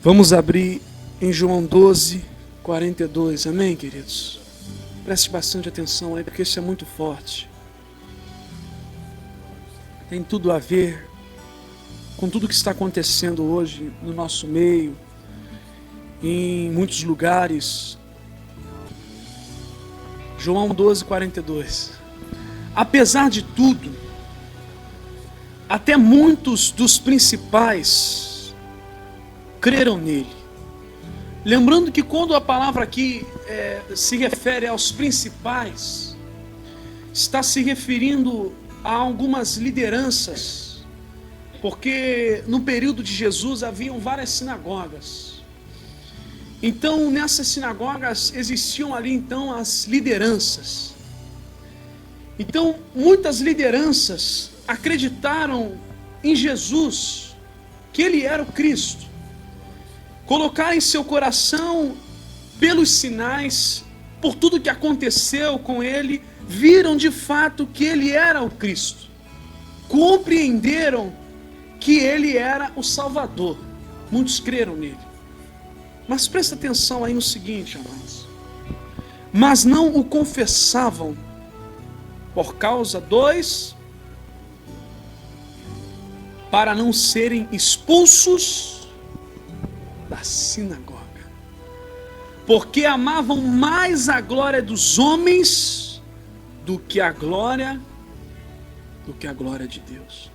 Vamos abrir em João 12, 42, amém, queridos? Preste bastante atenção aí, porque isso é muito forte. Tem tudo a ver com tudo que está acontecendo hoje no nosso meio, em muitos lugares. João 12, 42. Apesar de tudo, até muitos dos principais creram nele. Lembrando que quando a palavra aqui se refere aos principais, está se referindo a algumas lideranças, porque no período de Jesus haviam várias sinagogas. Então nessas sinagogas existiam ali então as lideranças. Então muitas lideranças acreditaram em Jesus, que ele era o Cristo. Colocaram em seu coração, pelos sinais, por tudo que aconteceu com ele, viram de fato que ele era o Cristo. Compreenderam que ele era o Salvador. Muitos creram nele. Mas presta atenção aí no seguinte, amados. Mas não o confessavam por causa para não serem expulsos da sinagoga, porque amavam mais a glória dos homens do que a glória de Deus.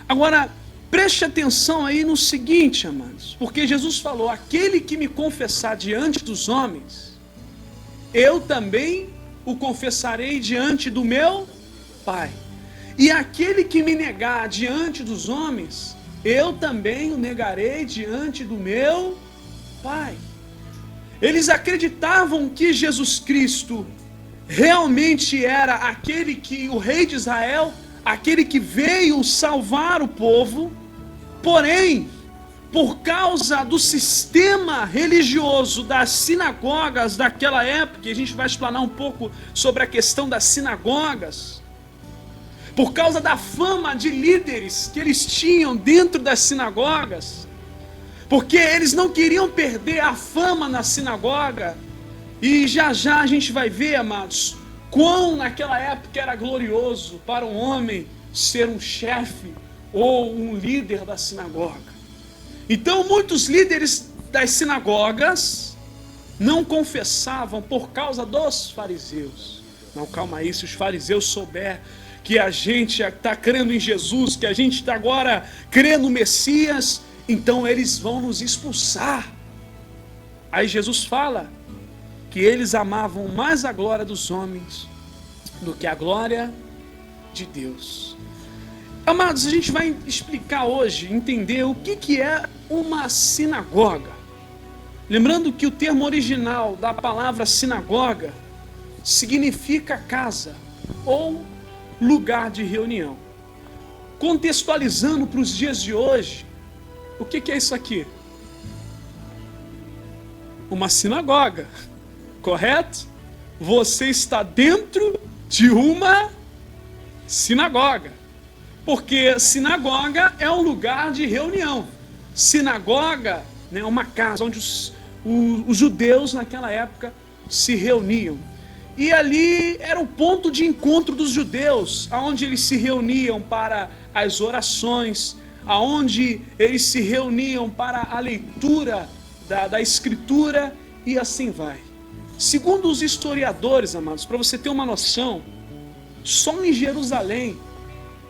Agora, preste atenção aí no seguinte, amados, porque Jesus falou: aquele que me confessar diante dos homens, eu também o confessarei diante do meu Pai. E aquele que me negar diante dos homens, eu também o negarei diante do meu Pai. Eles acreditavam que Jesus Cristo realmente era aquele que, o rei de Israel, aquele que veio salvar o povo, porém, por causa do sistema religioso das sinagogas daquela época, e a gente vai explanar um pouco sobre a questão das sinagogas, por causa da fama de líderes que eles tinham dentro das sinagogas, porque eles não queriam perder a fama na sinagoga, e já já a gente vai ver, amados, quão naquela época era glorioso para um homem ser um chefe ou um líder da sinagoga. Então muitos líderes das sinagogas não confessavam por causa dos fariseus. Não, calma aí, se os fariseus souber que a gente está crendo em Jesus, que a gente está agora crendo no Messias, então eles vão nos expulsar. Aí Jesus fala que eles amavam mais a glória dos homens do que a glória de Deus. Amados, a gente vai explicar hoje, entender o que é uma sinagoga. Lembrando que o termo original da palavra sinagoga significa casa ou lugar de reunião. Contextualizando para os dias de hoje, o que é isso aqui? Uma sinagoga, correto? Você está dentro de uma sinagoga, porque sinagoga é um lugar de reunião. Sinagoga é uma casa onde os judeus naquela época se reuniam. E ali era o ponto de encontro dos judeus, aonde eles se reuniam para as orações, aonde eles se reuniam para a leitura da escritura, e assim vai. Segundo os historiadores, amados, para você ter uma noção, só em Jerusalém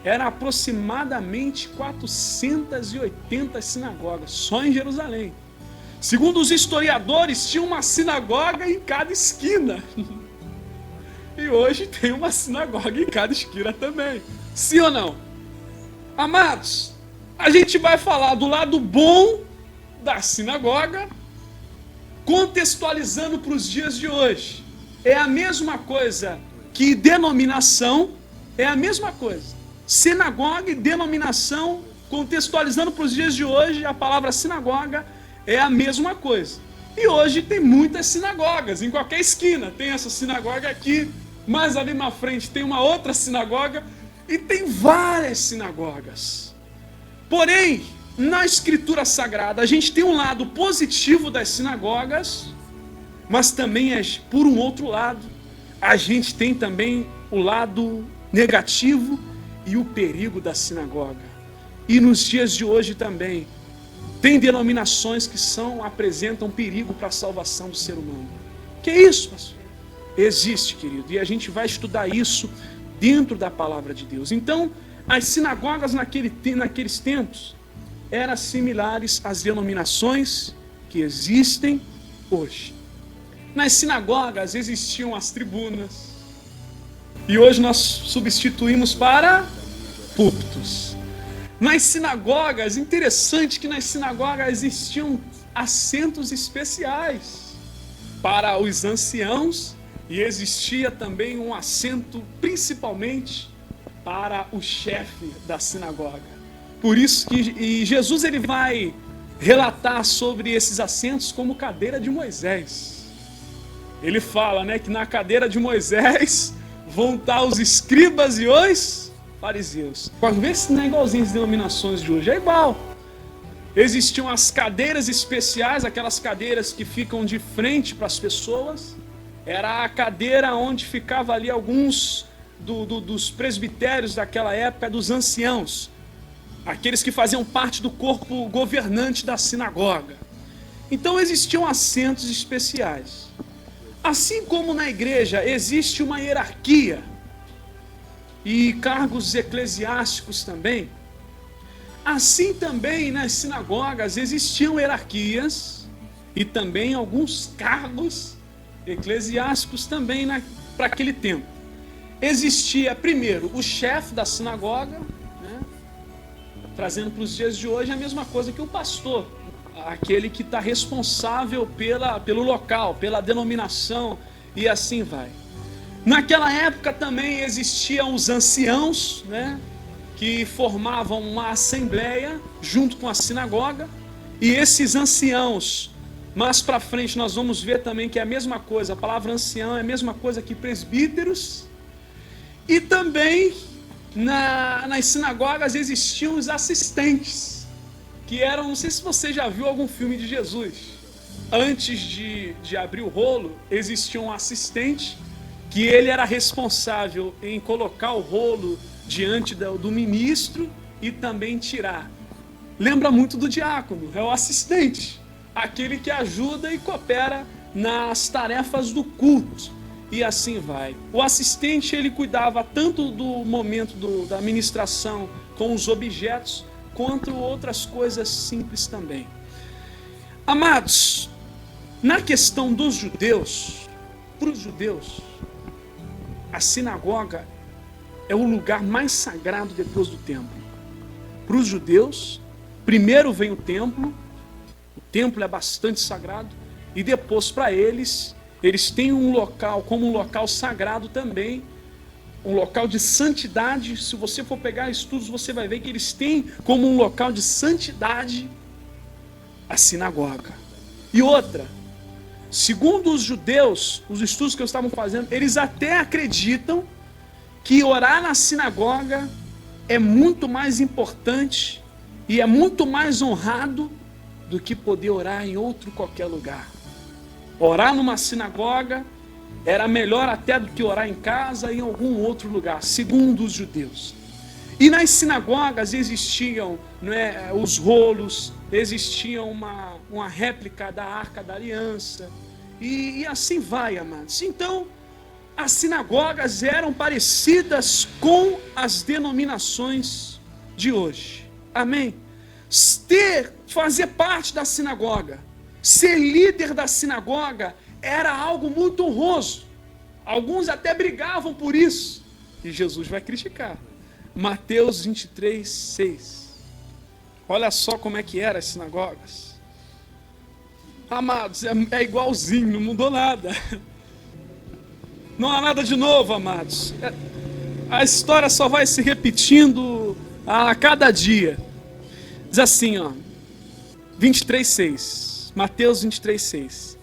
eram aproximadamente 480 sinagogas, só em Jerusalém. Segundo os historiadores, tinha uma sinagoga em cada esquina. E hoje tem uma sinagoga em cada esquina também. Sim ou não? Amados, a gente vai falar do lado bom da sinagoga, contextualizando para os dias de hoje. É a mesma coisa que denominação, é a mesma coisa. Sinagoga e denominação, contextualizando para os dias de hoje, a palavra sinagoga é a mesma coisa. E hoje tem muitas sinagogas, em qualquer esquina. Tem essa sinagoga aqui, mais ali na frente tem uma outra sinagoga, e tem várias sinagogas. Porém, na Escritura Sagrada, a gente tem um lado positivo das sinagogas, mas também, por um outro lado, a gente tem também o lado negativo e o perigo da sinagoga. E nos dias de hoje também, tem denominações que apresentam perigo para a salvação do ser humano. Que isso, pastor? Existe, querido, e a gente vai estudar isso dentro da palavra de Deus. Então, as sinagogas naqueles tempos eram similares às denominações que existem hoje. Nas sinagogas existiam as tribunas, e hoje nós substituímos para púlpitos. Nas sinagogas, interessante que nas sinagogas existiam assentos especiais para os anciãos, e existia também um assento principalmente para o chefe da sinagoga. Por isso que Jesus ele vai relatar sobre esses assentos como cadeira de Moisés. Ele fala, né, que na cadeira de Moisés vão estar os escribas e os fariseus. Pode ver se não é igualzinho as denominações de hoje, é igual. Existiam as cadeiras especiais, aquelas cadeiras que ficam de frente para as pessoas. Era a cadeira onde ficava ali alguns dos presbitérios daquela época, dos anciãos, aqueles que faziam parte do corpo governante da sinagoga. Então existiam assentos especiais. Assim como na igreja existe uma hierarquia e cargos eclesiásticos também, assim também nas sinagogas existiam hierarquias e também alguns cargos eclesiásticos também para aquele tempo. Existia primeiro o chefe da sinagoga, né? Trazendo para os dias de hoje a mesma coisa que o pastor, aquele que está responsável pelo local, pela denominação, e assim vai. Naquela época também existiam os anciãos, né, que formavam uma assembleia junto com a sinagoga, e esses anciãos, mais para frente nós vamos ver também que é a mesma coisa, a palavra ancião é a mesma coisa que presbíteros, e também nas sinagogas existiam os assistentes, que eram, não sei se você já viu algum filme de Jesus, antes de abrir o rolo, existia um assistente, que ele era responsável em colocar o rolo diante do ministro e também tirar. Lembra muito do diácono, é o assistente, aquele que ajuda e coopera nas tarefas do culto, e assim vai. O assistente ele cuidava tanto do momento da ministração com os objetos, quanto outras coisas simples também. Amados, na questão dos judeus, para os judeus, a sinagoga é o lugar mais sagrado depois do templo. Para os judeus, primeiro vem o templo é bastante sagrado, e depois para eles têm um local como um local sagrado também, um local de santidade. Se você for pegar estudos, você vai ver que eles têm como um local de santidade a sinagoga. E outra, segundo os judeus, os estudos que eu estava fazendo, eles até acreditam que orar na sinagoga é muito mais importante e é muito mais honrado do que poder orar em outro qualquer lugar. Orar numa sinagoga era melhor até do que orar em casa em algum outro lugar, segundo os judeus. E nas sinagogas existiam, os rolos, existia uma réplica da Arca da Aliança, e assim vai, amados. Então, as sinagogas eram parecidas com as denominações de hoje. Amém? Fazer parte da sinagoga, ser líder da sinagoga, era algo muito honroso. Alguns até brigavam por isso, e Jesus vai criticar. Mateus 23, 6. Olha só como é que eram as sinagogas. Amados, é igualzinho, não mudou nada. Não há nada de novo, amados. A história só vai se repetindo a cada dia. Diz assim, 23, 6. Mateus 23, 6.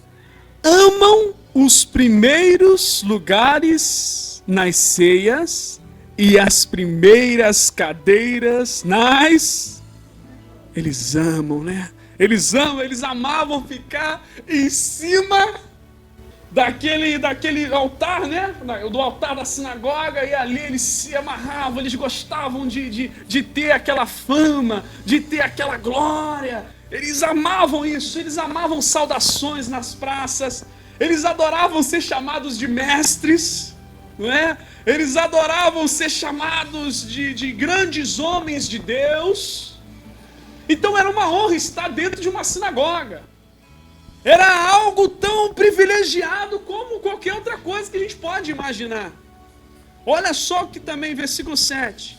Amam os primeiros lugares nas ceias e as primeiras cadeiras nas Eles amam, né? Eles amavam ficar em cima daquele altar, né? Do altar da sinagoga, e ali eles se amarravam, eles gostavam de ter aquela fama, de ter aquela glória. Eles amavam isso, eles amavam saudações nas praças, eles adoravam ser chamados de mestres, não é? Eles adoravam ser chamados de grandes homens de Deus. Então era uma honra estar dentro de uma sinagoga. Era algo tão privilegiado como qualquer outra coisa que a gente pode imaginar. Olha só o que também, versículo 7.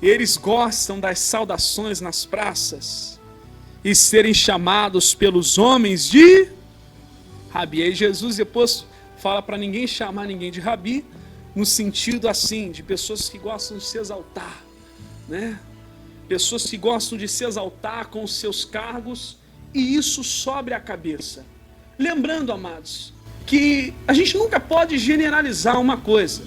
Eles gostam das saudações nas praças e serem chamados pelos homens de Rabi. E aí Jesus depois fala para ninguém chamar ninguém de Rabi, no sentido assim, de pessoas que gostam de se exaltar, né? Pessoas que gostam de se exaltar com os seus cargos, e isso sobre a cabeça. Lembrando, amados, que a gente nunca pode generalizar uma coisa.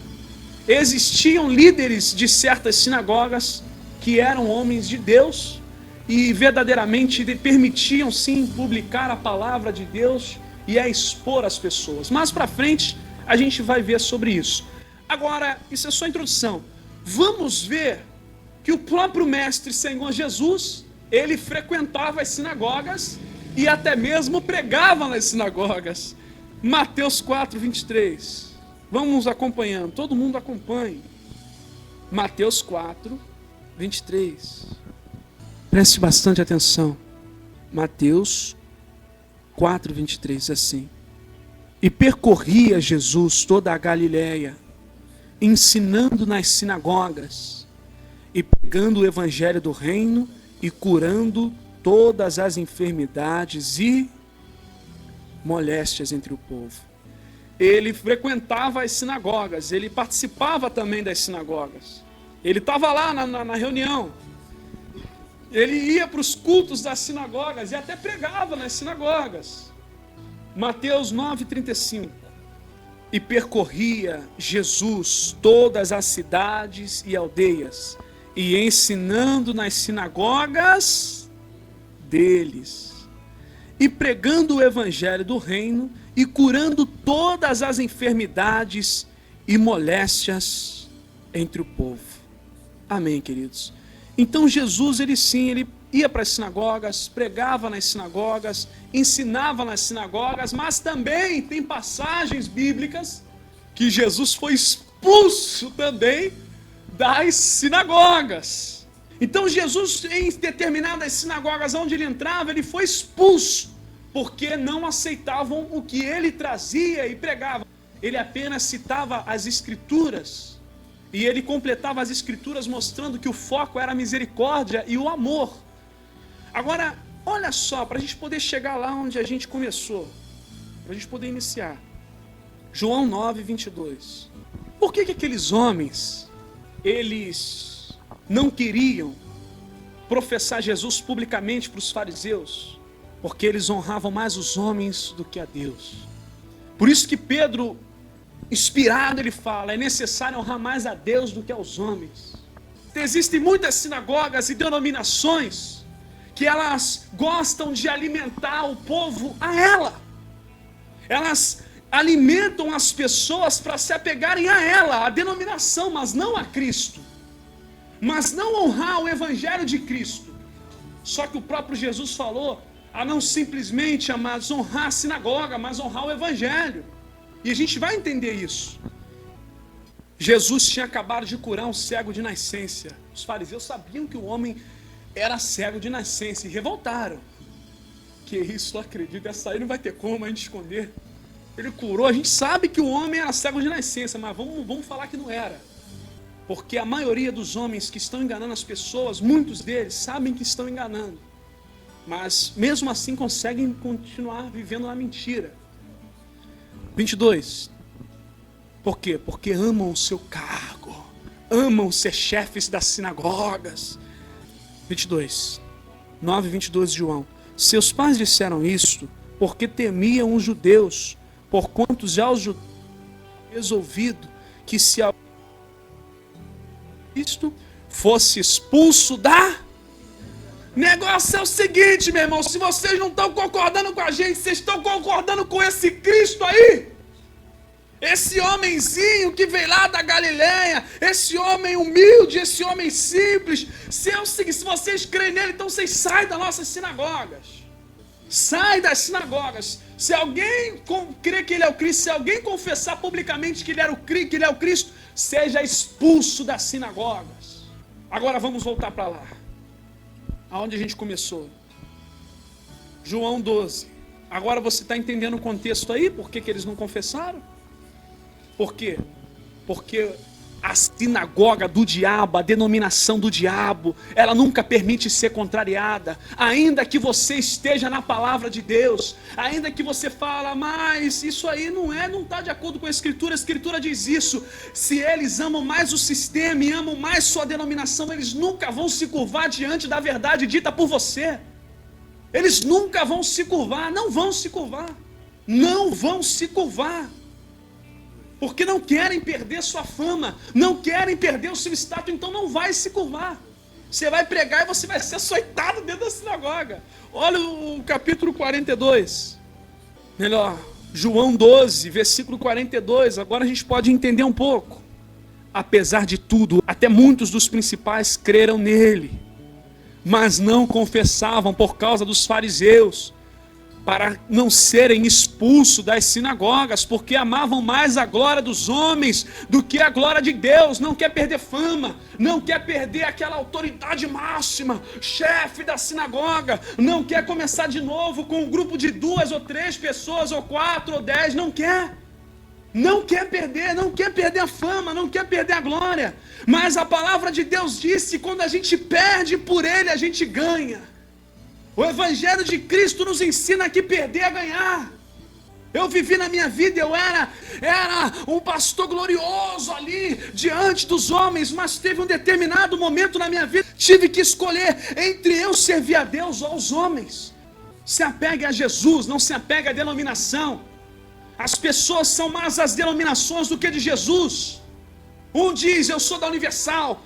Existiam líderes de certas sinagogas que eram homens de Deus e verdadeiramente permitiam sim publicar a palavra de Deus e a expor as pessoas. Mais para frente a gente vai ver sobre isso. Agora, isso é só a introdução. Vamos ver que o próprio Mestre Senhor Jesus, ele frequentava as sinagogas e até mesmo pregava nas sinagogas. Mateus 4, 23. Vamos acompanhando, todo mundo acompanhe. Mateus 4, 23. Preste bastante atenção. Mateus 4, 23, assim. E percorria Jesus toda a Galiléia, ensinando nas sinagogas e pregando o evangelho do reino e curando todas as enfermidades e moléstias entre o povo. Ele frequentava as sinagogas, ele participava também das sinagogas. Ele estava lá na reunião. Ele ia para os cultos das sinagogas e até pregava nas sinagogas. Mateus 9,35. E percorria Jesus todas as cidades e aldeias, e ensinando nas sinagogas deles, e pregando o evangelho do reino, e curando todas as enfermidades e moléstias entre o povo. Amém, queridos? Então Jesus, ele ia para as sinagogas, pregava nas sinagogas, ensinava nas sinagogas, mas também tem passagens bíblicas que Jesus foi expulso também das sinagogas. Então Jesus, em determinadas sinagogas onde ele entrava, ele foi expulso, porque não aceitavam o que ele trazia e pregava. Ele apenas citava as escrituras, e ele completava as escrituras mostrando que o foco era a misericórdia e o amor. Agora, olha só, para a gente poder chegar lá onde a gente começou, para a gente poder iniciar. João 9, 22. Por que aqueles homens, eles não queriam professar Jesus publicamente para os fariseus? Porque eles honravam mais os homens do que a Deus. Por isso que Pedro, inspirado, ele fala, é necessário honrar mais a Deus do que aos homens. Existem muitas sinagogas e denominações que elas gostam de alimentar o povo a ela. Elas alimentam as pessoas para se apegarem a ela, a denominação, mas não a Cristo. Mas não honrar o evangelho de Cristo. Só que o próprio Jesus falou a não simplesmente, amados, honrar a sinagoga, mas honrar o evangelho. E a gente vai entender isso. Jesus tinha acabado de curar um cego de nascença. Os fariseus sabiam que o homem era cego de nascença e revoltaram. Que isso, não acredito, essa aí não vai ter como a gente esconder. Ele curou, a gente sabe que o homem era cego de nascença, mas vamos falar que não era. Porque a maioria dos homens que estão enganando as pessoas, muitos deles sabem que estão enganando. Mas mesmo assim conseguem continuar vivendo na mentira. 22. Por quê? Porque amam o seu cargo, amam ser chefes das sinagogas. 22. 9, 22 de João. Seus pais disseram isto porque temiam os judeus, porquanto já os judeus resolvido que se Cristo fosse expulso da... Negócio é o seguinte, meu irmão, se vocês não estão concordando com a gente, vocês estão concordando com esse Cristo aí? Esse homenzinho que veio lá da Galileia, esse homem humilde, esse homem simples. Se vocês creem nele, então vocês saem das nossas sinagogas. Sai das sinagogas. Se alguém crê que ele é o Cristo, se alguém confessar publicamente que ele é o Cristo, seja expulso das sinagogas. Agora vamos voltar para lá, aonde a gente começou. João 12. Agora você está entendendo o contexto aí? Por que eles não confessaram? Por quê? Porque a sinagoga do diabo, a denominação do diabo, ela nunca permite ser contrariada. Ainda que você esteja na palavra de Deus, ainda que você fala, mas isso aí não está de acordo com a Escritura diz isso. Se eles amam mais o sistema e amam mais sua denominação, eles nunca vão se curvar diante da verdade dita por você. Eles nunca vão se curvar, não vão se curvar. Não vão se curvar. Porque não querem perder sua fama, não querem perder o seu status, então não vai se curvar. Você vai pregar e você vai ser açoitado dentro da sinagoga. Olha o capítulo 42. Melhor, João 12, versículo 42. Agora a gente pode entender um pouco. Apesar de tudo, até muitos dos principais creram nele, mas não confessavam por causa dos fariseus, para não serem expulsos das sinagogas, porque amavam mais a glória dos homens do que a glória de Deus. Não quer perder fama, não quer perder aquela autoridade máxima, chefe da sinagoga, não quer começar de novo com um grupo de 2 ou 3 pessoas, ou 4 ou 10, não quer perder a fama, não quer perder a glória. Mas a palavra de Deus disse, quando a gente perde por ele, a gente ganha. O Evangelho de Cristo nos ensina que perder é ganhar. Eu vivi na minha vida, eu era um pastor glorioso ali, diante dos homens, mas teve um determinado momento na minha vida, tive que escolher entre eu servir a Deus ou aos homens. Se apegue a Jesus, não se apegue à denominação. As pessoas são mais as denominações do que de Jesus. Um diz, eu sou da Universal,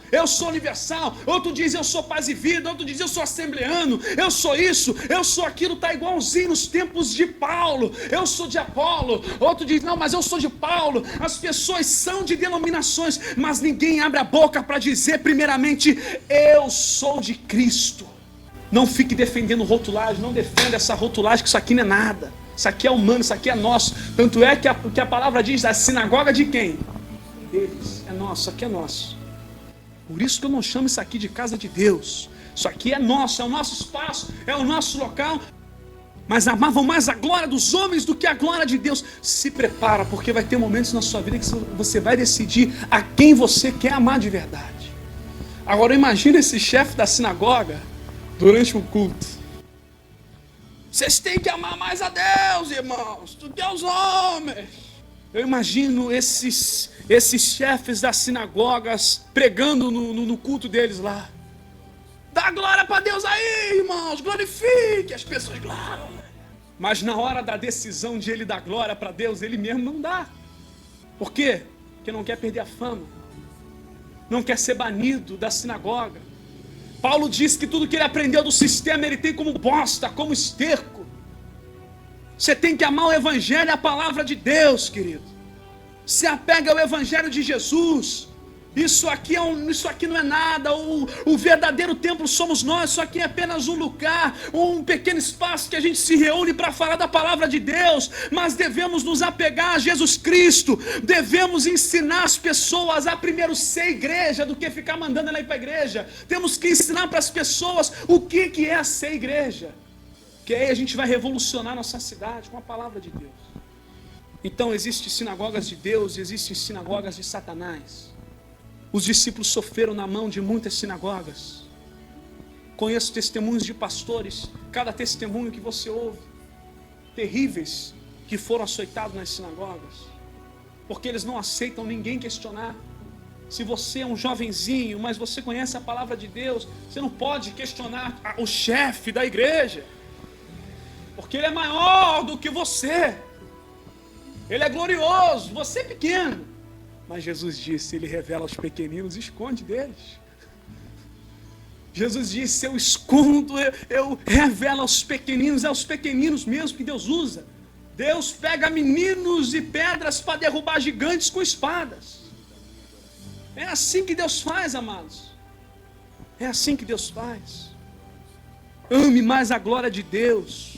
outro diz, eu sou Paz e Vida, outro diz, eu sou assembleano, eu sou isso, eu sou aquilo, está igualzinho nos tempos de Paulo, eu sou de Apolo, outro diz, não, mas eu sou de Paulo. As pessoas são de denominações, mas ninguém abre a boca para dizer primeiramente, eu sou de Cristo. Não fique defendendo rotulagem, não defenda essa rotulagem, que isso aqui não é nada, isso aqui é humano, isso aqui é nosso. Tanto é que a palavra diz, a sinagoga de quem? Deles, é nosso, aqui é nosso. Por isso que eu não chamo isso aqui de casa de Deus. Isso aqui é nosso, é o nosso espaço, é o nosso local. Mas amavam mais a glória dos homens do que a glória de Deus. Se prepara, porque vai ter momentos na sua vida que você vai decidir a quem você quer amar de verdade. Agora imagina esse chefe da sinagoga durante um culto. Vocês têm que amar mais a Deus, irmãos, do que aos homens. Eu imagino esses chefes das sinagogas pregando no culto deles lá. Dá glória para Deus aí, irmãos, glorifique as pessoas, glória. Mas na hora da decisão de ele dar glória para Deus, ele mesmo não dá. Por quê? Porque não quer perder a fama, não quer ser banido da sinagoga. Paulo diz que tudo que ele aprendeu do sistema ele tem como bosta, como esterco. Você tem que amar o Evangelho e a palavra de Deus, querido. Se apega ao Evangelho de Jesus. Isso aqui não é nada. O verdadeiro templo somos nós. Isso aqui é apenas um lugar, um pequeno espaço que a gente se reúne para falar da palavra de Deus. Mas devemos nos apegar a Jesus Cristo. Devemos ensinar as pessoas a primeiro ser igreja do que ficar mandando ela ir para a igreja. Temos que ensinar para as pessoas o que é ser igreja. Que aí a gente vai revolucionar nossa cidade com a palavra de Deus. Então existem sinagogas de Deus e existem sinagogas de Satanás. Os discípulos sofreram na mão de muitas sinagogas. Conheço testemunhos de pastores, cada testemunho que você ouve, terríveis, que foram açoitados nas sinagogas, porque eles não aceitam ninguém questionar. Se você é um jovenzinho, mas você conhece a palavra de Deus, você não pode questionar o chefe da igreja, porque ele é maior do que você, ele é glorioso, você é pequeno. Mas Jesus disse, ele revela aos pequeninos, esconde deles. Jesus disse, eu escondo, eu revelo aos pequeninos, é aos pequeninos mesmo que Deus usa. Deus pega meninos e pedras para derrubar gigantes com espadas. É assim que Deus faz, amados. É assim que Deus faz. Ame mais a glória de Deus.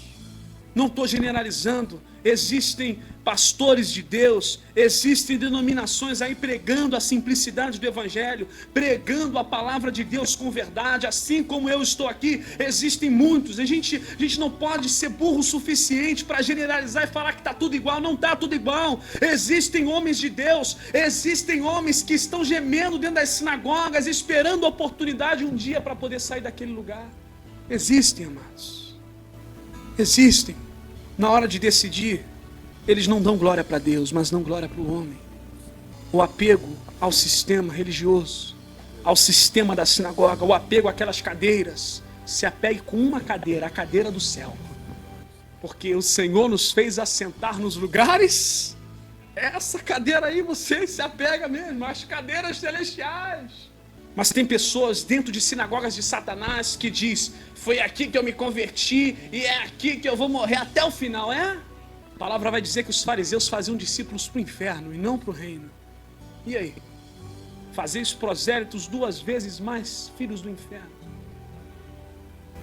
Não estou generalizando. Existem pastores de Deus, existem denominações aí pregando a simplicidade do Evangelho, pregando a palavra de Deus com verdade, assim como eu estou aqui, existem muitos. A gente não pode ser burro o suficiente para generalizar e falar que está tudo igual. Não está tudo igual. Existem homens de Deus, existem homens que estão gemendo dentro das sinagogas, esperando a oportunidade um dia para poder sair daquele lugar. Existem, amados. Existem. Na hora de decidir, eles não dão glória para Deus, mas dão glória para o homem. O apego ao sistema religioso, ao sistema da sinagoga, o apego àquelas cadeiras. Se apegue com uma cadeira, a cadeira do céu. Porque o Senhor nos fez assentar nos lugares. Essa cadeira aí você se apega mesmo, as cadeiras celestiais. Mas tem pessoas dentro de sinagogas de Satanás que diz, foi aqui que eu me converti e é aqui que eu vou morrer até o final, é? A palavra vai dizer que os fariseus faziam discípulos para o inferno e não para o reino. E aí? Fazeis prosélitos 2 vezes mais filhos do inferno.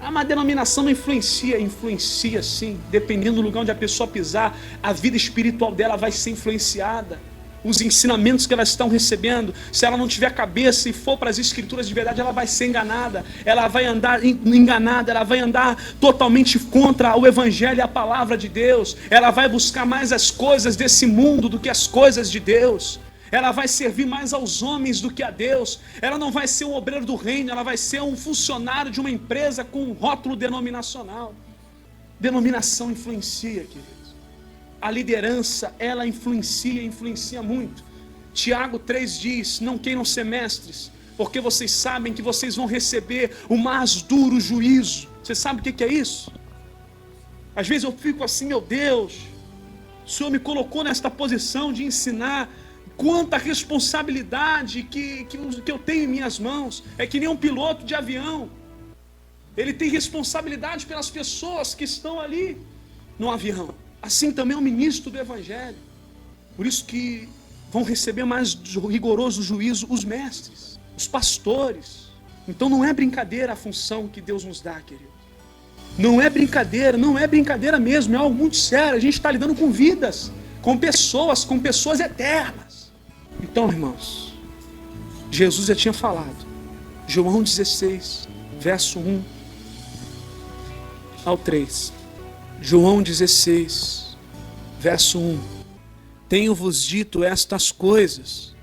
Mas a denominação não influencia sim. Dependendo do lugar onde a pessoa pisar, a vida espiritual dela vai ser influenciada. Os ensinamentos que elas estão recebendo, se ela não tiver cabeça e for para as escrituras de verdade, ela vai ser enganada, ela vai andar enganada, ela vai andar totalmente contra o Evangelho e a palavra de Deus, ela vai buscar mais as coisas desse mundo do que as coisas de Deus, ela vai servir mais aos homens do que a Deus, ela não vai ser um obreiro do reino, ela vai ser um funcionário de uma empresa com um rótulo denominacional. Denominação influencia, querido. A liderança, ela influencia muito. Tiago 3 diz, não queiram ser mestres, porque vocês sabem que vocês vão receber o mais duro juízo. Você sabe o que é isso? Às vezes eu fico assim, meu Deus, o Senhor me colocou nesta posição de ensinar quanta responsabilidade que eu tenho em minhas mãos. É que nem um piloto de avião. Ele tem responsabilidade pelas pessoas que estão ali no avião. Assim também é o ministro do Evangelho. Por isso que vão receber mais rigoroso juízo os mestres, os pastores. Então não é brincadeira a função que Deus nos dá, querido. Não é brincadeira mesmo, é algo muito sério. A gente está lidando com vidas, com pessoas eternas. Então, irmãos, Jesus já tinha falado. João 16, verso 1 ao 3. João 16, verso 1. Tenho-vos dito estas coisas,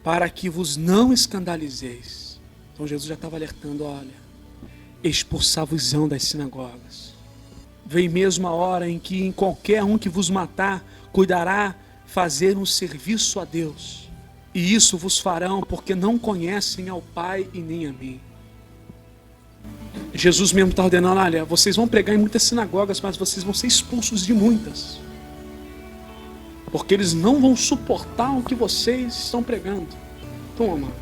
para que vos não escandalizeis. Então Jesus já estava alertando, olha, expulsar-vos-ão das sinagogas. Vem mesmo a hora em que em qualquer um que vos matar, cuidará fazer um serviço a Deus. E isso vos farão, porque não conhecem ao Pai e nem a mim. Jesus mesmo está ordenando, olha, vocês vão pregar em muitas sinagogas, mas vocês vão ser expulsos de muitas. Porque eles não vão suportar o que vocês estão pregando. Então, amados,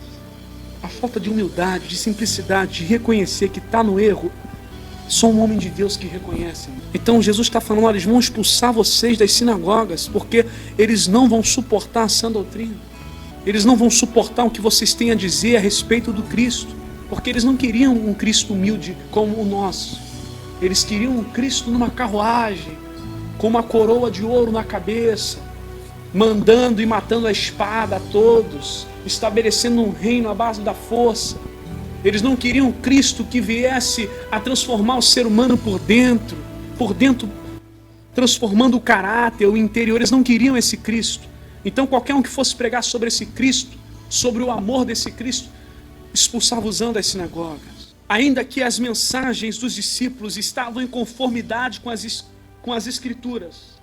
a falta de humildade, de simplicidade, de reconhecer que está no erro, só um homem de Deus que reconhece. Então Jesus está falando, olha, eles vão expulsar vocês das sinagogas, porque eles não vão suportar a sã doutrina. Eles não vão suportar o que vocês têm a dizer a respeito do Cristo. Porque eles não queriam um Cristo humilde como o nosso. Eles queriam um Cristo numa carruagem, com uma coroa de ouro na cabeça, mandando e matando a espada a todos, estabelecendo um reino à base da força. Eles não queriam um Cristo que viesse a transformar o ser humano por dentro, transformando o caráter, o interior. Eles não queriam esse Cristo. Então qualquer um que fosse pregar sobre esse Cristo, sobre o amor desse Cristo, expulsava-os das sinagogas. Ainda que as mensagens dos discípulos estavam em conformidade com as Escrituras,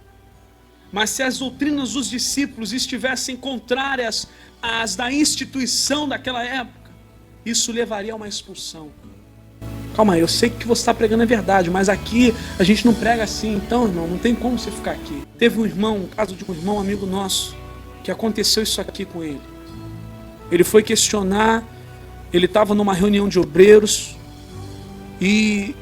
mas se as doutrinas dos discípulos estivessem contrárias às da instituição daquela época, isso levaria a uma expulsão. Calma aí, eu sei que o que você está pregando é verdade, mas aqui a gente não prega assim, então, irmão, não tem como você ficar aqui. Teve um caso de um irmão, amigo nosso, que aconteceu isso aqui com ele. Ele foi questionar Ele estava numa reunião de obreiros e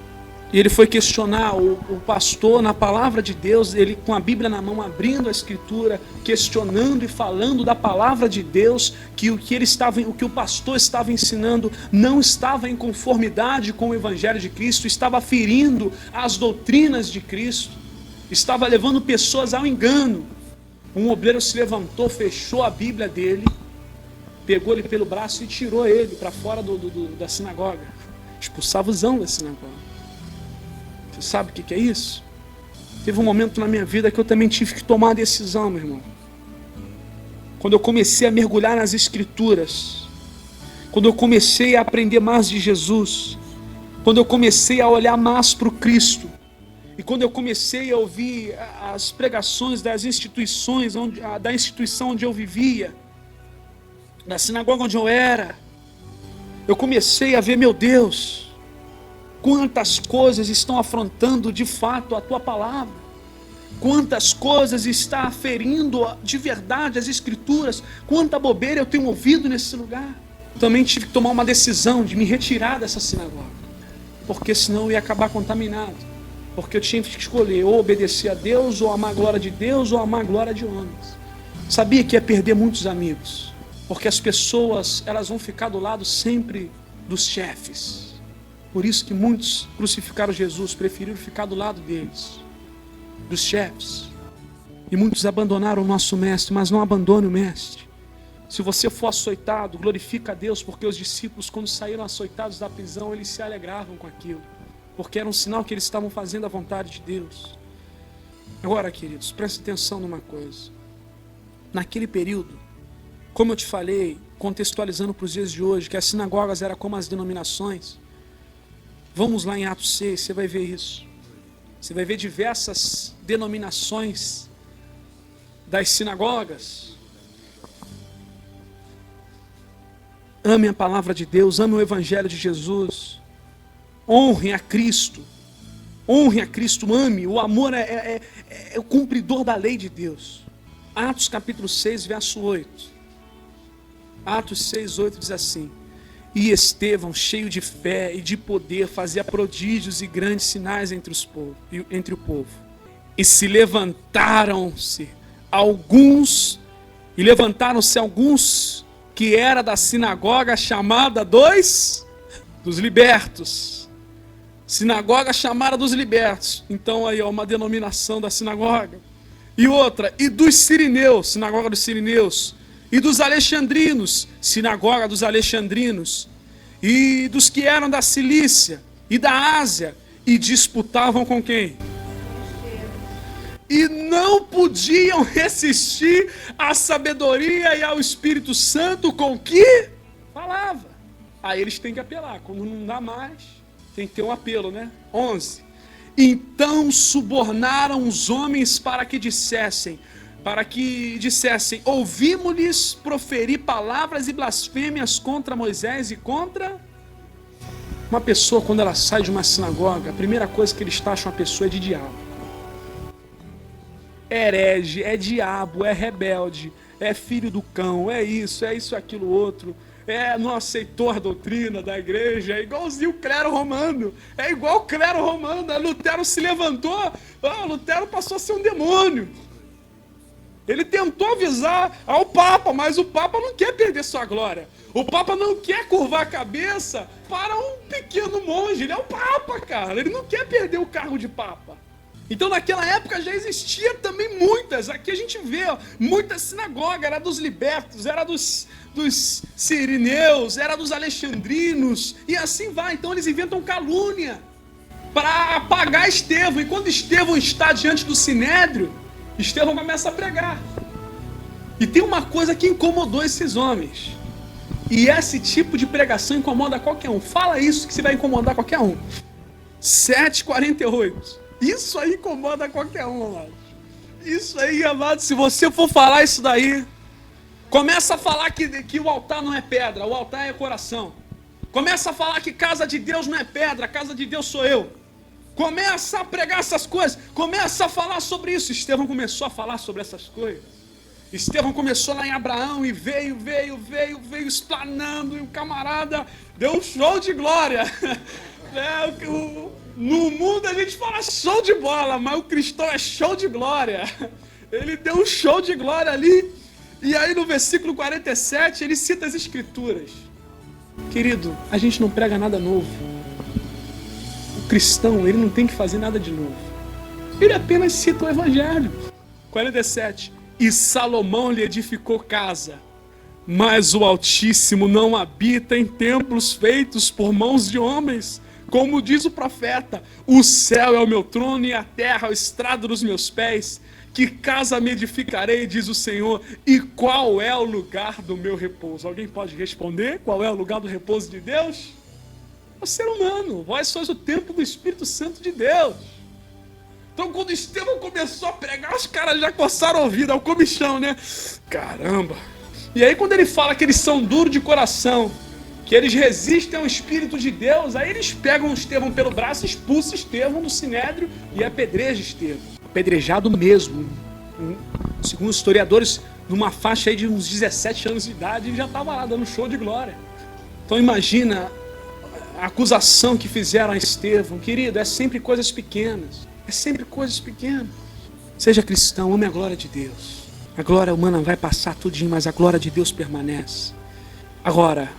ele foi questionar o pastor na palavra de Deus, ele com a Bíblia na mão, abrindo a Escritura, questionando e falando da palavra de Deus, que o que o pastor estava ensinando não estava em conformidade com o Evangelho de Cristo, estava ferindo as doutrinas de Cristo, estava levando pessoas ao engano. Um obreiro se levantou, fechou a Bíblia dele, pegou ele pelo braço e tirou ele para fora da sinagoga, expulsava os da sinagoga. Você sabe o que é isso? Teve um momento na minha vida que eu também tive que tomar a decisão, meu irmão. Quando eu comecei a mergulhar nas Escrituras, quando eu comecei a aprender mais de Jesus, quando eu comecei a olhar mais para o Cristo, e quando eu comecei a ouvir as pregações das instituições, da instituição onde eu vivia, da sinagoga onde eu era, eu comecei a ver, meu Deus, quantas coisas estão afrontando de fato a tua palavra, quantas coisas está ferindo de verdade as Escrituras, quanta bobeira eu tenho ouvido nesse lugar. Também tive que tomar uma decisão de me retirar dessa sinagoga, porque senão eu ia acabar contaminado, porque eu tinha que escolher ou obedecer a Deus, ou amar a glória de Deus, ou amar a glória de homens. Sabia que ia perder muitos amigos, porque as pessoas, elas vão ficar do lado sempre dos chefes. Por isso que muitos crucificaram Jesus, preferiram ficar do lado deles, dos chefes. E muitos abandonaram o nosso mestre, mas não abandone o mestre. Se você for açoitado, glorifica a Deus, porque os discípulos, quando saíram açoitados da prisão, eles se alegravam com aquilo, porque era um sinal que eles estavam fazendo a vontade de Deus. Agora, queridos, preste atenção numa coisa. Naquele período, como eu te falei, contextualizando para os dias de hoje, que as sinagogas eram como as denominações. Vamos lá em Atos 6, você vai ver isso. Você vai ver diversas denominações das sinagogas. Ame a palavra de Deus, ame o Evangelho de Jesus. Honre a Cristo. Honre a Cristo, ame. O amor é o cumpridor da lei de Deus. Atos capítulo 6, verso 8. Atos 6, 8 diz assim: e Estevão, cheio de fé e de poder, fazia prodígios e grandes sinais entre o povo. E levantaram-se alguns que era da sinagoga chamada dos libertos. Sinagoga chamada dos libertos. Então aí, uma denominação da sinagoga. E outra, e dos sirineus, sinagoga dos sirineus. E dos alexandrinos, sinagoga dos alexandrinos, e dos que eram da Cilícia e da Ásia, e disputavam com quem? E não podiam resistir à sabedoria e ao Espírito Santo com que falava. Aí eles têm que apelar, quando não dá mais, tem que ter um apelo, né? 11. Então subornaram os homens para que dissessem, ouvimos-lhes proferir palavras e blasfêmias contra Moisés e contra... Uma pessoa, quando ela sai de uma sinagoga, a primeira coisa que eles taxam a pessoa é de diabo. É herege, é diabo, é rebelde, é filho do cão, é isso, aquilo, outro. Não aceitou a doutrina da igreja, é igualzinho o clero romano. É igual o clero romano. Lutero se levantou, Lutero passou a ser um demônio. Ele tentou avisar ao Papa, mas o Papa não quer perder sua glória. O Papa não quer curvar a cabeça para um pequeno monge. Ele é o Papa, cara. Ele não quer perder o cargo de Papa. Então naquela época já existia também muitas. Aqui a gente vê, muitas sinagogas. Era dos libertos, era dos sirineus, era dos alexandrinos. E assim vai. Então eles inventam calúnia para apagar Estevão. E quando Estevão está diante do sinédrio, Estevão começa a pregar. E tem uma coisa que incomodou esses homens. E esse tipo de pregação incomoda qualquer um. Fala isso que você vai incomodar qualquer um. 7:48. Isso aí incomoda qualquer um, amado. Isso aí, amado, se você for falar isso daí, começa a falar que o altar não é pedra, o altar é coração. Começa a falar que casa de Deus não é pedra, casa de Deus sou eu. Começa a pregar essas coisas, começa a falar sobre isso. Estevão começou a falar sobre essas coisas. Estevão começou lá em Abraão e veio explanando, e o camarada deu um show de glória. No mundo a gente fala show de bola, mas o cristão é show de glória. Ele deu um show de glória ali. E aí no versículo 47 ele cita as escrituras. Querido, a gente não prega nada novo. O cristão, ele não tem que fazer nada de novo. Ele apenas cita o evangelho. 47. E Salomão lhe edificou casa, mas o Altíssimo não habita em templos feitos por mãos de homens. Como diz o profeta, o céu é o meu trono e a terra é o estrado dos meus pés. Que casa me edificarei, diz o Senhor, e qual é o lugar do meu repouso? Alguém pode responder? Qual é o lugar do repouso de Deus? O ser humano. Vós sois o templo do Espírito Santo de Deus. Então quando Estevão começou a pregar, os caras já coçaram o ouvido, é o comichão, né? Caramba! E aí quando ele fala que eles são duros de coração, que eles resistem ao Espírito de Deus, aí eles pegam Estevão pelo braço, expulsam Estevão do sinédrio e apedrejam Estevão. Apedrejado mesmo. Segundo os historiadores, numa faixa aí de uns 17 anos de idade, ele já estava lá dando show de glória. Então imagina a acusação que fizeram a Estevão. Querido, é sempre coisas pequenas. É sempre coisas pequenas. Seja cristão, ame a glória de Deus. A glória humana vai passar tudinho, mas a glória de Deus permanece. Agora,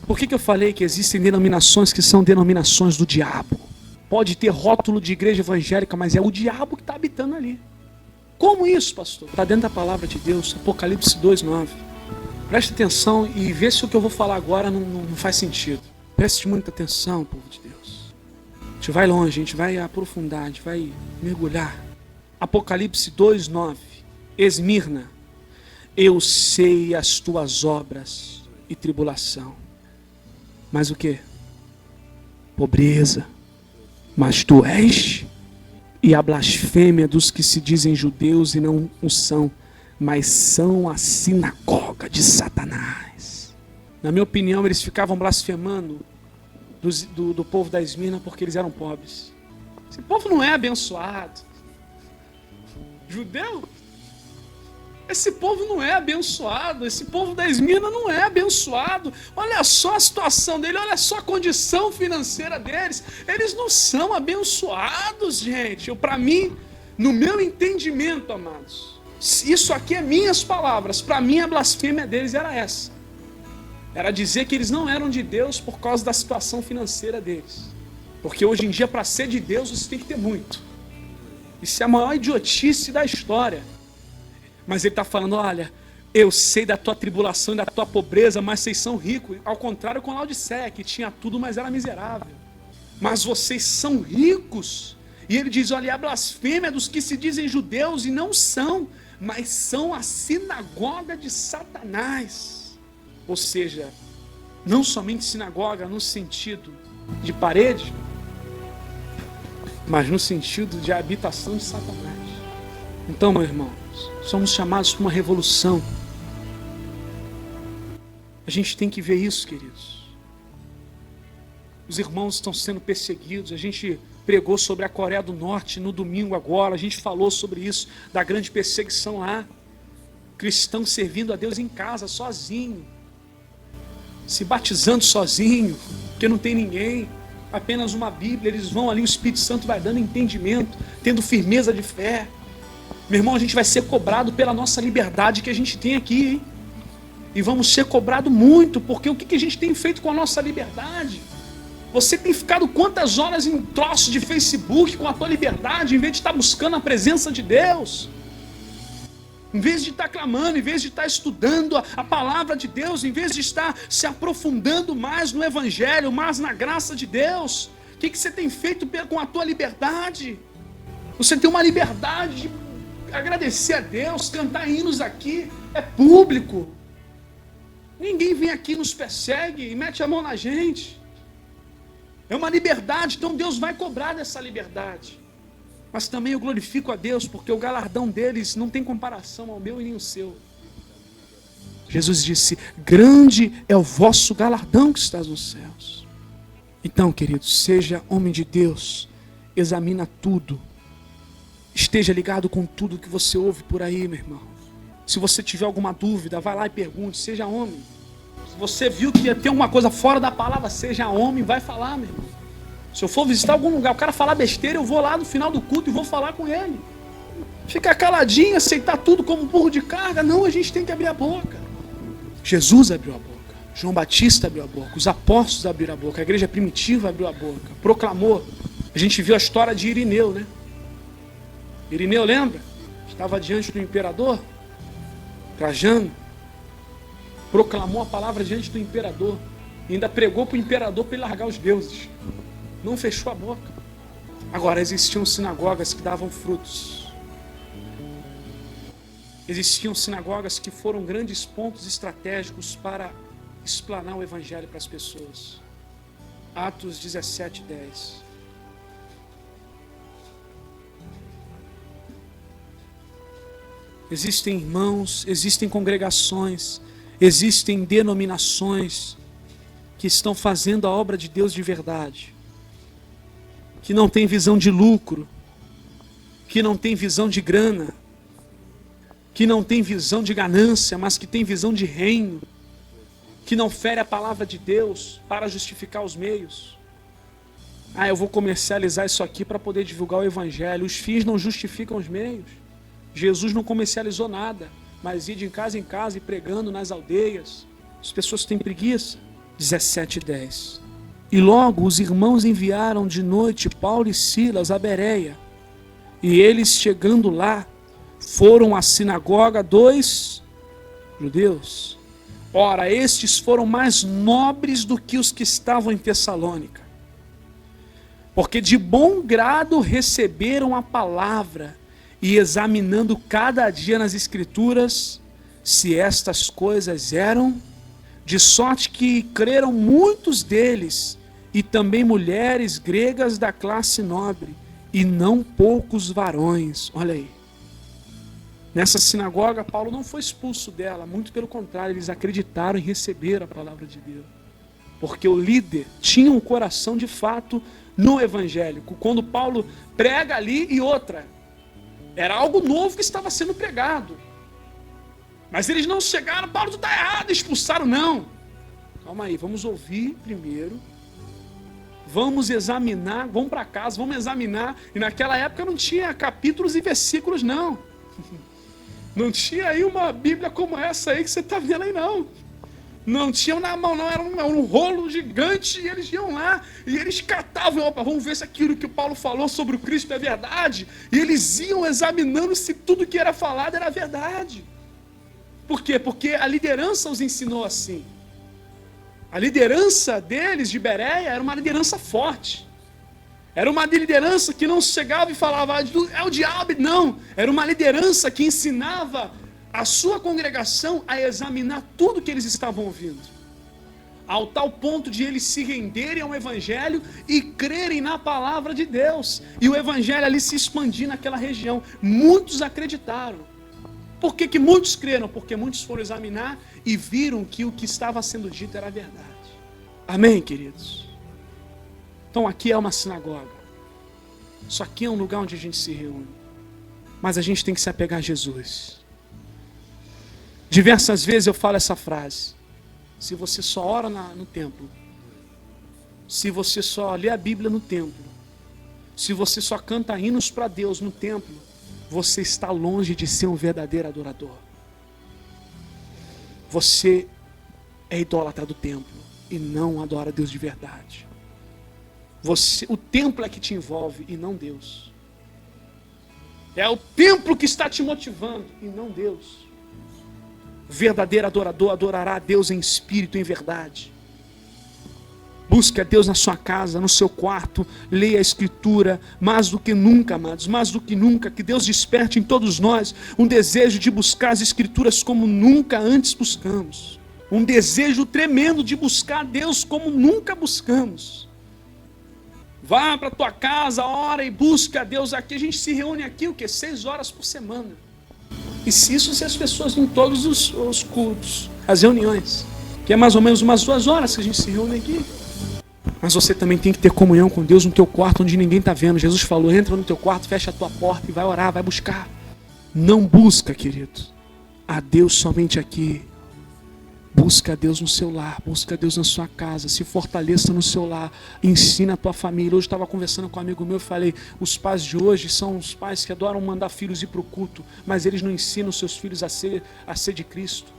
por que eu falei que existem denominações que são denominações do diabo? Pode ter rótulo de igreja evangélica, mas é o diabo que está habitando ali. Como isso, pastor? Está dentro da palavra de Deus, Apocalipse 2:9. Preste atenção e vê se o que eu vou falar agora não faz sentido. Preste muita atenção, povo de Deus. A gente vai longe, a gente vai aprofundar, a gente vai mergulhar. Apocalipse 2:9. Esmirna, eu sei as tuas obras e tribulação. Mas o que? Pobreza. Mas tu és, e a blasfêmia dos que se dizem judeus e não o são, mas são a sinagoga de Satanás. Na minha opinião, eles ficavam blasfemando do povo da Esmirna porque eles eram pobres. Esse povo não é abençoado. Judeu? Esse povo não é abençoado, esse povo da Esmirna não é abençoado. Olha só a situação dele, olha só a condição financeira deles. Eles não são abençoados, gente. Para mim, no meu entendimento, amados, isso aqui é minhas palavras. Para mim, a blasfêmia deles era essa. Era dizer que eles não eram de Deus por causa da situação financeira deles. Porque hoje em dia, para ser de Deus, você tem que ter muito. Isso é a maior idiotice da história. Mas ele está falando, olha, eu sei da tua tribulação e da tua pobreza, mas vocês são ricos. Ao contrário com Laodiceia, que tinha tudo, mas era miserável. Mas vocês são ricos. E ele diz, olha, a blasfêmia dos que se dizem judeus e não são, mas são a sinagoga de Satanás. Ou seja, não somente sinagoga no sentido de parede, mas no sentido de habitação de Satanás. Então, meu irmão, somos chamados para uma revolução. A gente tem que ver isso, queridos. Os irmãos estão sendo perseguidos. A gente pregou sobre a Coreia do Norte no domingo agora. A gente falou sobre isso, da grande perseguição lá. Cristãos servindo a Deus em casa, sozinho. Se batizando sozinho, porque não tem ninguém. Apenas uma Bíblia. Eles vão ali, o Espírito Santo vai dando entendimento, tendo firmeza de fé. Meu irmão, a gente vai ser cobrado pela nossa liberdade que a gente tem aqui, hein? E vamos ser cobrados muito, porque o que a gente tem feito com a nossa liberdade? Você tem ficado quantas horas em troços de Facebook com a tua liberdade, em vez de estar buscando a presença de Deus? Em vez de estar clamando, em vez de estar estudando a palavra de Deus, em vez de estar se aprofundando mais no Evangelho, mais na graça de Deus, o que você tem feito com a tua liberdade? Você tem uma liberdade de agradecer a Deus, cantar hinos aqui, é público. Ninguém vem aqui, nos persegue e mete a mão na gente. É uma liberdade, então Deus vai cobrar dessa liberdade. Mas também eu glorifico a Deus, porque o galardão deles não tem comparação ao meu e nem o seu. Jesus disse, grande é o vosso galardão que está nos céus. Então, queridos, seja homem de Deus, examina tudo. Esteja ligado com tudo que você ouve por aí, meu irmão. Se você tiver alguma dúvida, vai lá e pergunte, seja homem. Se você viu que ia ter uma coisa fora da palavra, seja homem, vai falar, meu irmão. Se eu for visitar algum lugar, o cara falar besteira, eu vou lá no final do culto e vou falar com ele. Ficar caladinho, aceitar tudo como burro de carga, não, a gente tem que abrir a boca. Jesus abriu a boca, João Batista abriu a boca, os apóstolos abriram a boca, a igreja primitiva abriu a boca, proclamou. A gente viu a história de Irineu, né? Irineu, lembra? Estava diante do imperador Trajano, proclamou a palavra diante do imperador, e ainda pregou para o imperador para ele largar os deuses. Não fechou a boca. Agora, existiam sinagogas que davam frutos. Existiam sinagogas que foram grandes pontos estratégicos para explanar o evangelho para as pessoas. Atos 17:10. Existem irmãos, existem congregações, existem denominações que estão fazendo a obra de Deus de verdade, que não tem visão de lucro, que não tem visão de grana, que não tem visão de ganância, mas que tem visão de reino, que não fere a palavra de Deus para justificar os meios. Ah, eu vou comercializar isso aqui para poder divulgar o evangelho. Os fins não justificam os meios. Jesus não comercializou nada, mas ia de casa em casa e pregando nas aldeias. As pessoas têm preguiça. 17:10. E logo os irmãos enviaram de noite Paulo e Silas a Bereia. E eles, chegando lá, foram à sinagoga dos judeus. Ora, estes foram mais nobres do que os que estavam em Tessalônica, porque de bom grado receberam a palavra, e examinando cada dia nas Escrituras, se estas coisas eram, de sorte que creram muitos deles, e também mulheres gregas da classe nobre, e não poucos varões. Olha aí. Nessa sinagoga, Paulo não foi expulso dela, muito pelo contrário, eles acreditaram e receberam a palavra de Deus. Porque o líder tinha um coração de fato no evangélico. Quando Paulo prega ali, e outra, era algo novo que estava sendo pregado. Mas eles não chegaram, Paulo, tu está errado, expulsaram, não. Calma aí, vamos ouvir primeiro. Vamos examinar, vamos para casa, vamos examinar. E naquela época não tinha capítulos e versículos, não. Não tinha aí uma Bíblia como essa aí que você está vendo aí, não. Não tinham na mão, não, era um rolo gigante, e eles iam lá, e eles catavam, opa, vamos ver se aquilo que o Paulo falou sobre o Cristo é verdade, e eles iam examinando se tudo que era falado era verdade. Por quê? Porque a liderança os ensinou assim. A liderança deles de Bereia era uma liderança forte. Era uma liderança que não chegava e falava, é o diabo, não. Era uma liderança que ensinava a sua congregação a examinar tudo que eles estavam ouvindo, ao tal ponto de eles se renderem ao evangelho e crerem na palavra de Deus, e o evangelho ali se expandir naquela região. Muitos acreditaram. Por que muitos creram? Porque muitos foram examinar e viram que o que estava sendo dito era verdade. Amém, queridos? Então aqui é uma sinagoga, isso aqui é um lugar onde a gente se reúne, mas a gente tem que se apegar a Jesus. Diversas vezes eu falo essa frase: se você só ora no templo, se você só lê a Bíblia no templo, se você só canta hinos para Deus no templo, você está longe de ser um verdadeiro adorador. Você é idólatra do templo e não adora Deus de verdade. O templo é que te envolve e não Deus. É o templo que está te motivando e não Deus. O verdadeiro adorador adorará a Deus em espírito e em verdade. Busque a Deus na sua casa, no seu quarto, leia a Escritura, mais do que nunca, amados, mais do que nunca, que Deus desperte em todos nós um desejo de buscar as Escrituras como nunca antes buscamos. Um desejo tremendo de buscar Deus como nunca buscamos. Vá para a tua casa, ora e busca a Deus aqui. A gente se reúne aqui, 6 horas por semana. E se as pessoas em todos os cultos, as reuniões, que é mais ou menos umas 2 horas que a gente se reúne aqui. Mas você também tem que ter comunhão com Deus no teu quarto, onde ninguém está vendo. Jesus falou, entra no teu quarto, fecha a tua porta e vai orar, vai buscar. Não busca, querido, a Deus somente aqui. Busca a Deus no seu lar, busca a Deus na sua casa, se fortaleça no seu lar, ensina a tua família. Hoje eu estava conversando com um amigo meu e falei, os pais de hoje são os pais que adoram mandar filhos ir para o culto, mas eles não ensinam seus filhos a ser de Cristo.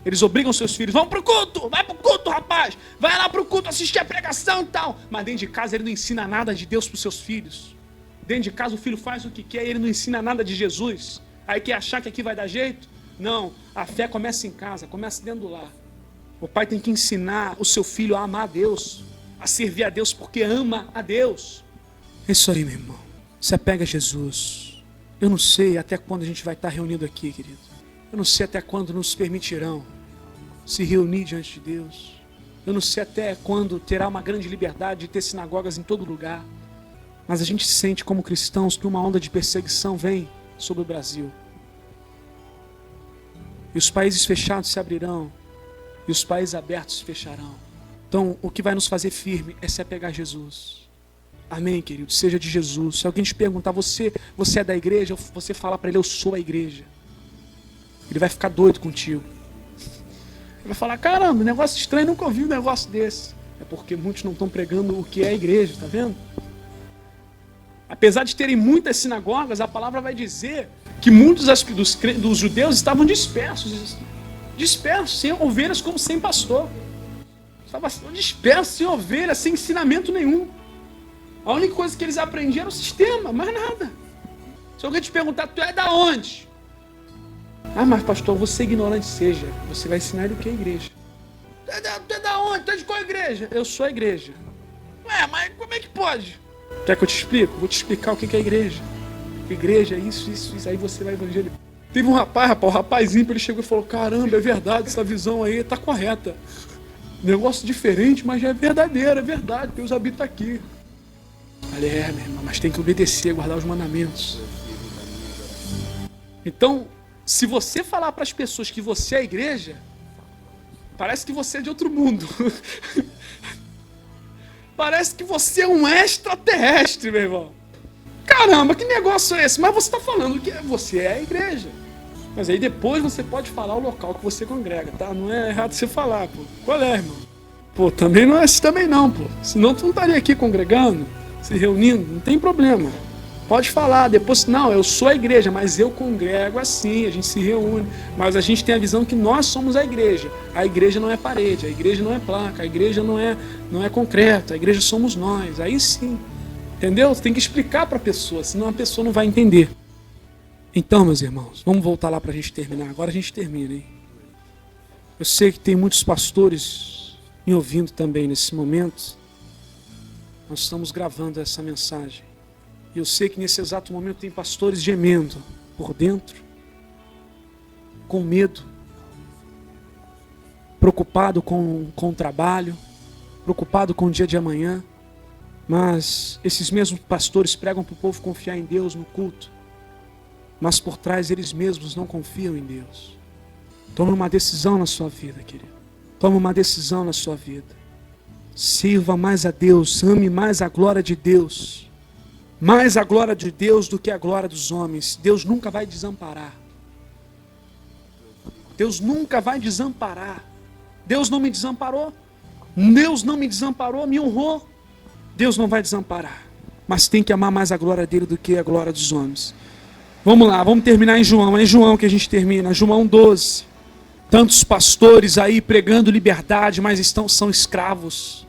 Eles obrigam seus filhos, vão para o culto, vai para o culto, rapaz, vai lá para o culto assistir a pregação e tal. Mas dentro de casa ele não ensina nada de Deus para os seus filhos. Dentro de casa o filho faz o que quer e ele não ensina nada de Jesus. Aí quer achar que aqui vai dar jeito? Não, a fé começa em casa, começa dentro do lar. O pai tem que ensinar o seu filho a amar a Deus, a servir a Deus porque ama a Deus. É isso aí, meu irmão. Se apega a Jesus. Eu não sei até quando a gente vai estar reunido aqui, querido. Eu não sei até quando nos permitirão se reunir diante de Deus. Eu não sei até quando terá uma grande liberdade de ter sinagogas em todo lugar. Mas a gente sente como cristãos que uma onda de perseguição vem sobre o Brasil. E os países fechados se abrirão, e os países abertos se fecharão. Então, o que vai nos fazer firme é se apegar a Jesus. Amém, querido? Seja de Jesus. Se alguém te perguntar, você é da igreja? Você fala para ele, eu sou a igreja. Ele vai ficar doido contigo. Ele vai falar, caramba, negócio estranho, nunca ouvi um negócio desse. É porque muitos não estão pregando o que é a igreja, tá vendo? Apesar de terem muitas sinagogas, a palavra vai dizer que muitos dos judeus estavam dispersos, sem ovelhas como sem pastor. Estavam dispersos, sem ovelhas, sem ensinamento nenhum. A única coisa que eles aprendiam era o sistema, mais nada. Se alguém te perguntar, tu é da onde? Ah, mas pastor, você ignorante seja, você vai ensinar ele o que é igreja. Tu é da onde? Tu é de qual igreja? Eu sou a igreja. Ué, mas como é que pode? Quer que eu te explique? Vou te explicar o que é a igreja. Igreja, isso, aí você vai evangelizar. Teve um rapaz, o rapazinho, ele chegou e falou, caramba, é verdade, essa visão aí tá correta. Negócio diferente, mas já é verdadeiro, é verdade, Deus habita aqui. Falei, meu irmão, mas tem que obedecer, guardar os mandamentos. Então, se você falar para as pessoas que você é a igreja, parece que você é de outro mundo. Parece que você é um extraterrestre, meu irmão. Caramba, que negócio é esse? Mas você está falando que você é a igreja. Mas aí depois você pode falar o local que você congrega, tá? Não é errado você falar, pô. Qual é, irmão? Pô, também não é assim também não, pô. Senão tu não estaria aqui congregando, se reunindo, não tem problema. Pode falar, depois, não, eu sou a igreja, mas eu congrego assim, a gente se reúne. Mas a gente tem a visão que nós somos a igreja. A igreja não é parede, a igreja não é placa, a igreja não é concreto, a igreja somos nós. Aí sim, entendeu? Você tem que explicar para a pessoa, senão a pessoa não vai entender. Então, meus irmãos, vamos voltar lá para a gente terminar. Agora a gente termina, hein? Eu sei que tem muitos pastores me ouvindo também nesse momento. Nós estamos gravando essa mensagem. E eu sei que nesse exato momento tem pastores gemendo por dentro, com medo, preocupado com o trabalho, preocupado com o dia de amanhã. Mas esses mesmos pastores pregam para o povo confiar em Deus no culto. Mas por trás eles mesmos não confiam em Deus. Tome uma decisão na sua vida, querido. Tome uma decisão na sua vida. Sirva mais a Deus, ame mais a glória de Deus. Mais a glória de Deus do que a glória dos homens. Deus nunca vai desamparar. Deus nunca vai desamparar. Deus não me desamparou. Deus não me desamparou, me honrou. Deus não vai desamparar. Mas tem que amar mais a glória dele do que a glória dos homens. Vamos lá, vamos terminar em João. É em João que a gente termina. João 12. Tantos pastores aí pregando liberdade, mas são escravos.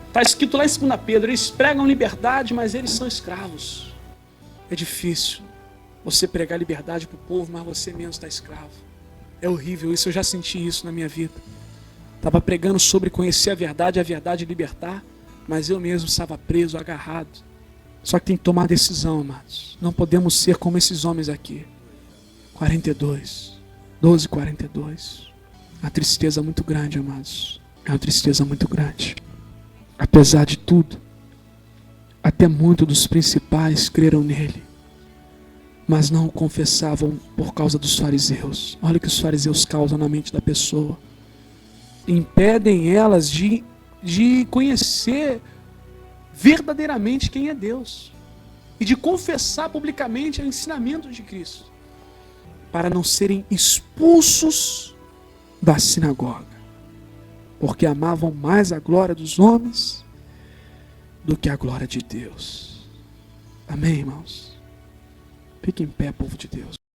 Está escrito lá em 2 Pedro, eles pregam liberdade, mas eles são escravos. É difícil você pregar liberdade para o povo, mas você mesmo está escravo. É horrível isso, eu já senti isso na minha vida. Estava pregando sobre conhecer a verdade libertar, mas eu mesmo estava preso, agarrado. Só que tem que tomar decisão, amados. Não podemos ser como esses homens aqui. 12:42. A tristeza muito grande, amados. É uma tristeza muito grande. Apesar de tudo, até muitos dos principais creram nele, mas não o confessavam por causa dos fariseus. Olha o que os fariseus causam na mente da pessoa. Impedem elas de conhecer verdadeiramente quem é Deus e de confessar publicamente o ensinamento de Cristo. para não serem expulsos da sinagoga, porque amavam mais a glória dos homens do que a glória de Deus. Amém, irmãos? Fique em pé, povo de Deus.